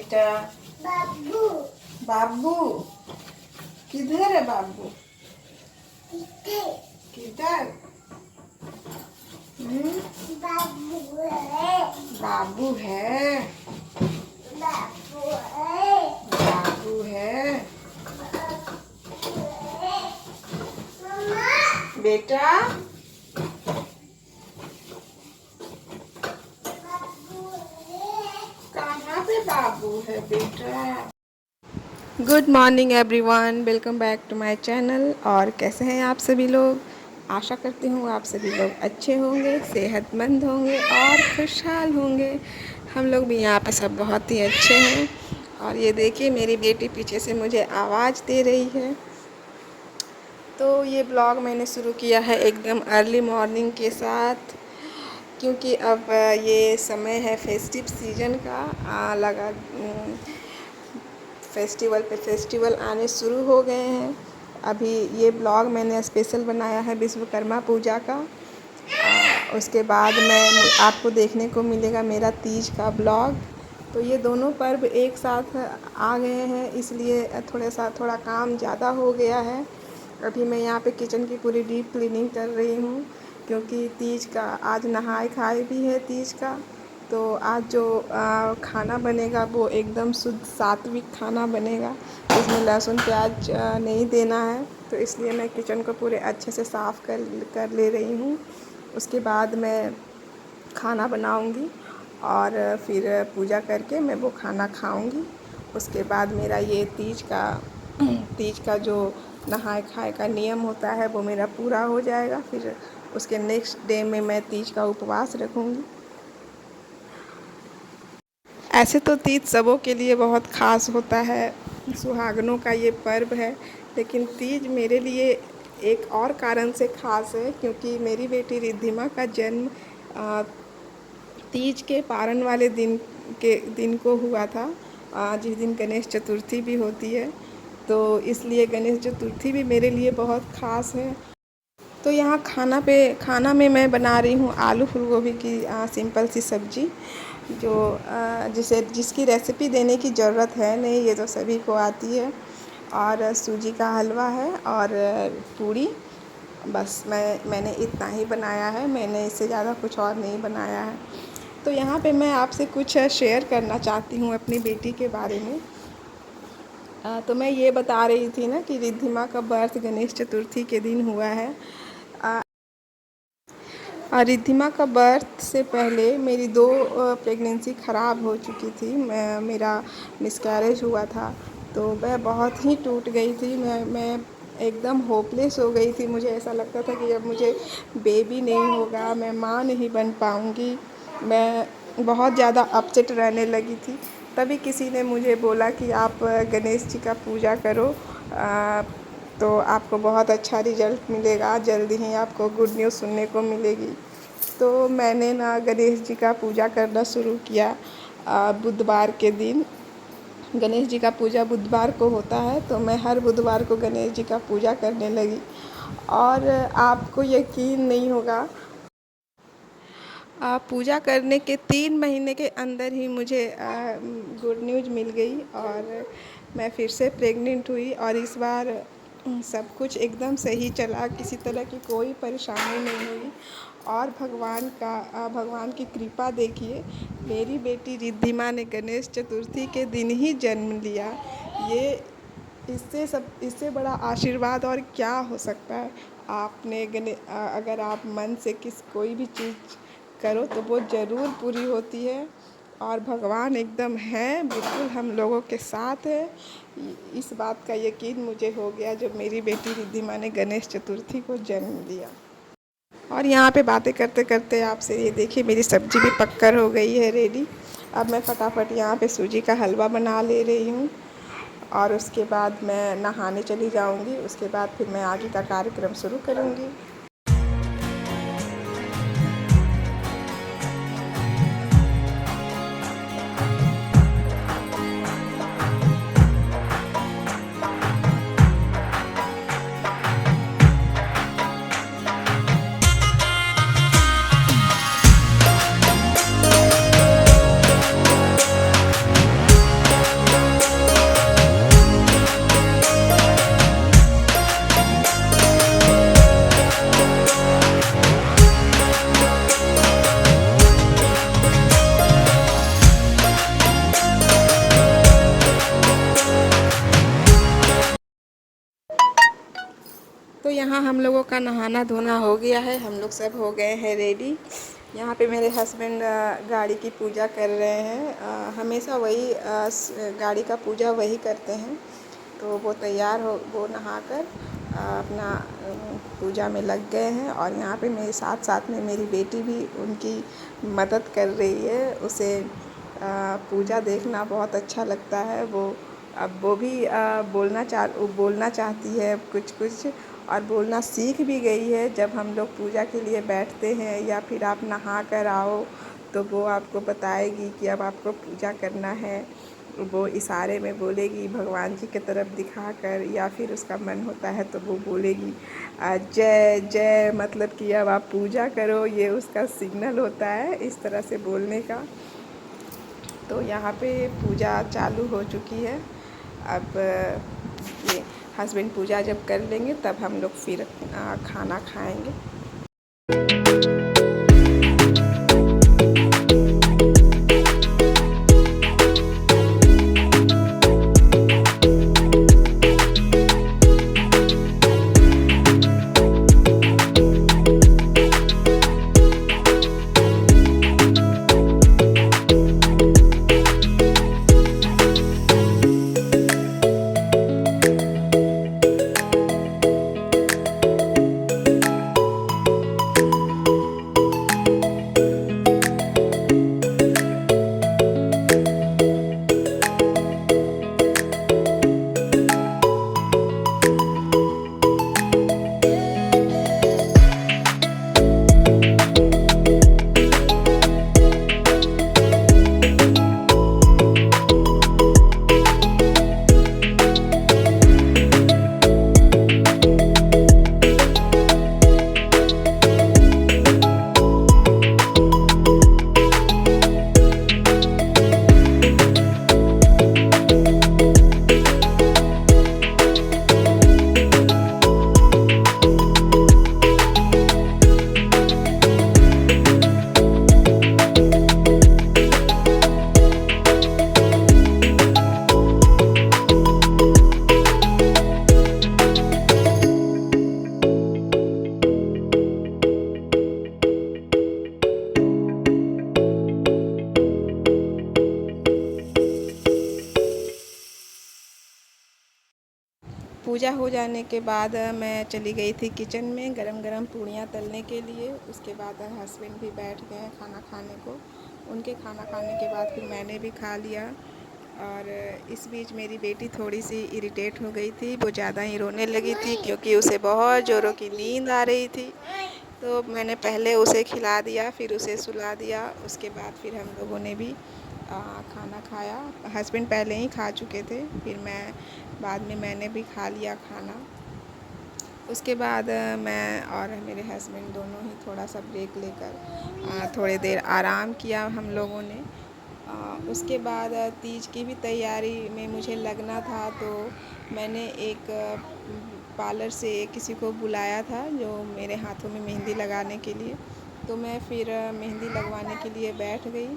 बेटा? बाबू। बाबू किधर है बाबू? किधर? बाबू है। बाबू है। बाबू है। बाबू है। बेटा कहाँ पे बाबू है बेटा? Good morning everyone, welcome back to my channel. और कैसे हैं आप सभी लोग? आशा करती हूँ आप सभी लोग अच्छे होंगे, सेहतमंद होंगे और खुशहाल होंगे। हम लोग भी यहाँ पे सब बहुत ही अच्छे हैं। और ये देखिए मेरी बेटी पीछे से मुझे आवाज़ दे रही है। तो ये ब्लॉग मैंने शुरू किया है एकदम अर्ली मॉर्निंग के साथ, क्योंकि अब ये समय है फेस्टिव सीज़न का। लगा फेस्टिवल पे फेस्टिवल आने शुरू हो गए हैं। अभी ये ब्लॉग मैंने स्पेशल बनाया है विश्वकर्मा पूजा का। उसके बाद मैं आपको देखने को मिलेगा मेरा तीज का ब्लॉग। तो ये दोनों पर्व एक साथ आ गए हैं, इसलिए थोड़ा काम ज़्यादा हो गया है। अभी मैं यहाँ पे किचन की पूरी डीप क्लीनिंग कर रही हूँ, क्योंकि तीज का आज नहाए खाए भी है तीज का। तो आज जो खाना बनेगा वो एकदम शुद्ध सात्विक खाना बनेगा। इसमें लहसुन प्याज नहीं देना है, तो इसलिए मैं किचन को पूरे अच्छे से साफ़ कर ले रही हूँ। उसके बाद मैं खाना बनाऊँगी और फिर पूजा करके मैं वो खाना खाऊँगी। उसके बाद मेरा ये तीज का जो नहाए खाए का नियम होता है वो मेरा पूरा हो जाएगा। फिर उसके नेक्स्ट डे में मैं तीज का उपवास रखूँगी। ऐसे तो तीज सबों के लिए बहुत ख़ास होता है, सुहागनों का ये पर्व है। लेकिन तीज मेरे लिए एक और कारण से ख़ास है, क्योंकि मेरी बेटी रिद्धिमा का जन्म तीज के पारण वाले दिन को हुआ था, जिस दिन गणेश चतुर्थी भी होती है। तो इसलिए गणेश चतुर्थी भी मेरे लिए बहुत ख़ास है। तो यहाँ खाना में मैं बना रही हूँ आलू फूलगोभी की सिंपल सी सब्ज़ी, जो जिसकी रेसिपी देने की ज़रूरत है नहीं, ये तो सभी को आती है। और सूजी का हलवा है और पूड़ी। बस मैंने इतना ही बनाया है, मैंने इससे ज़्यादा कुछ और नहीं बनाया है। तो यहाँ पे मैं आपसे कुछ शेयर करना चाहती हूँ अपनी बेटी के बारे में। तो मैं ये बता रही थी ना कि रिद्धिमा का बर्थ गणेश चतुर्थी के दिन हुआ है। रिद्धिमा का बर्थ से पहले मेरी 2 प्रेगनेंसी ख़राब हो चुकी थी। मेरा मिसकैरेज हुआ था, तो मैं बहुत ही टूट गई थी। मैं एकदम होपलेस हो गई थी। मुझे ऐसा लगता था कि अब मुझे बेबी नहीं होगा, मैं माँ नहीं बन पाऊँगी। मैं बहुत ज़्यादा अपसेट रहने लगी थी। तभी किसी ने मुझे बोला कि आप गणेश जी का पूजा करो, तो आपको बहुत अच्छा रिज़ल्ट मिलेगा, जल्दी ही आपको गुड न्यूज़ सुनने को मिलेगी। तो मैंने ना गणेश जी का पूजा करना शुरू किया। बुधवार के दिन गणेश जी का पूजा बुधवार को होता है, तो मैं हर बुधवार को गणेश जी का पूजा करने लगी। और आपको यकीन नहीं होगा, पूजा करने के 3 महीने के अंदर ही मुझे गुड न्यूज़ मिल गई और मैं फिर से प्रेग्नेंट हुई। और इस बार सब कुछ एकदम सही चला, किसी तरह की कोई परेशानी नहीं हुई। और भगवान की कृपा देखिए, मेरी बेटी रिद्धिमा ने गणेश चतुर्थी के दिन ही जन्म लिया। ये इससे बड़ा आशीर्वाद और क्या हो सकता है। अगर आप मन से कोई भी चीज़ करो तो वो ज़रूर पूरी होती है। और भगवान एकदम हैं, बिल्कुल हम लोगों के साथ है। इस बात का यकीन मुझे हो गया जब मेरी बेटी रिद्धिमा ने गणेश चतुर्थी को जन्म लिया। और यहाँ पे बातें करते करते आपसे ये देखिए मेरी सब्ज़ी भी पक्कर हो गई है रेडी। अब मैं फटाफट यहाँ पे सूजी का हलवा बना ले रही हूँ और उसके बाद मैं नहाने चली जाऊँगी। उसके बाद फिर मैं आगे का कार्यक्रम शुरू करूँगी। यहाँ हम लोगों का नहाना धोना हो गया है, हम लोग सब हो गए हैं रेडी। यहाँ पे मेरे हस्बैंड गाड़ी की पूजा कर रहे हैं। हमेशा वही गाड़ी का पूजा वही करते हैं। तो वो तैयार हो, वो नहाकर अपना पूजा में लग गए हैं। और यहाँ पे मेरे साथ साथ में मेरी बेटी भी उनकी मदद कर रही है। उसे पूजा देखना बहुत अच्छा लगता है। अब वो भी बोलना चाहती है कुछ कुछ, और बोलना सीख भी गई है। जब हम लोग पूजा के लिए बैठते हैं या फिर आप नहा कर आओ तो वो आपको बताएगी कि अब आपको पूजा करना है। वो इशारे में बोलेगी भगवान जी की तरफ दिखाकर, या फिर उसका मन होता है तो वो बोलेगी जय जय, मतलब कि अब आप पूजा करो, ये उसका सिग्नल होता है इस तरह से बोलने का। तो यहाँ पे पूजा चालू हो चुकी है। अब ये हस्बैंड पूजा जब कर लेंगे तब हम लोग फिर खाना खाएंगे। पूजा हो जाने के बाद मैं चली गई थी किचन में गरम गरम पूड़ियाँ तलने के लिए। उसके बाद हस्बैंड भी बैठ गए खाना खाने को। उनके खाना खाने के बाद फिर मैंने भी खा लिया। और इस बीच मेरी बेटी थोड़ी सी इरिटेट हो गई थी, वो ज़्यादा ही रोने लगी थी क्योंकि उसे बहुत ज़ोरों की नींद आ रही थी। तो मैंने पहले उसे खिला दिया, फिर उसे सुला दिया। उसके बाद फिर हम लोगों ने भी खाना खाया। हस्बैंड पहले ही खा चुके थे, फिर बाद में मैंने भी खा लिया खाना। उसके बाद मैं और मेरे हस्बैंड दोनों ही थोड़ा सा ब्रेक लेकर थोड़ी देर आराम किया हम लोगों ने। उसके बाद तीज की भी तैयारी में मुझे लगना था, तो मैंने एक पार्लर से किसी को बुलाया था जो मेरे हाथों में मेहंदी लगाने के लिए। तो मैं फिर मेहंदी लगवाने के लिए बैठ गई।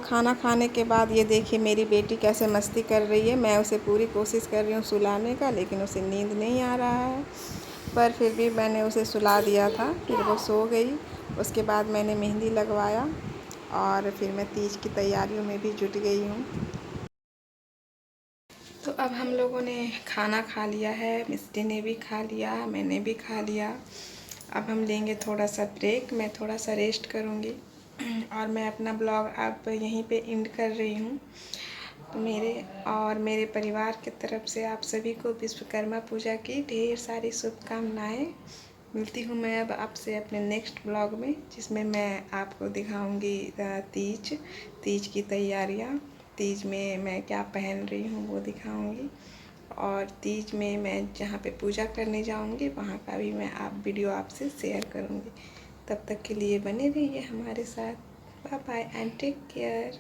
खाना खाने के बाद ये देखिए मेरी बेटी कैसे मस्ती कर रही है। मैं उसे पूरी कोशिश कर रही हूँ सुलाने का, लेकिन उसे नींद नहीं आ रहा है। पर फिर भी मैंने उसे सुला दिया था, फिर वो सो गई। उसके बाद मैंने मेहंदी लगवाया और फिर मैं तीज की तैयारियों में भी जुट गई हूँ। तो अब हम लोगों ने खाना खा लिया है, मिस्टी ने भी खा लिया, मैंने भी खा लिया। अब हम लेंगे थोड़ा सा ब्रेक, मैं थोड़ा सा रेस्ट करूँगी और मैं अपना ब्लॉग अब यहीं पे एंड कर रही हूँ। तो मेरे परिवार की तरफ से आप सभी को विश्वकर्मा पूजा की ढेर सारी शुभकामनाएँ। मिलती हूँ मैं अब आपसे अपने नेक्स्ट ब्लॉग में, जिसमें मैं आपको दिखाऊंगी तीज की तैयारियाँ। तीज में मैं क्या पहन रही हूँ वो दिखाऊंगी, और तीज में मैं जहाँ पे पूजा करने जाऊंगी वहाँ का भी मैं वीडियो आपसे शेयर करूंगी। तब तक के लिए बने रहिए हमारे साथ। Bye bye and take care.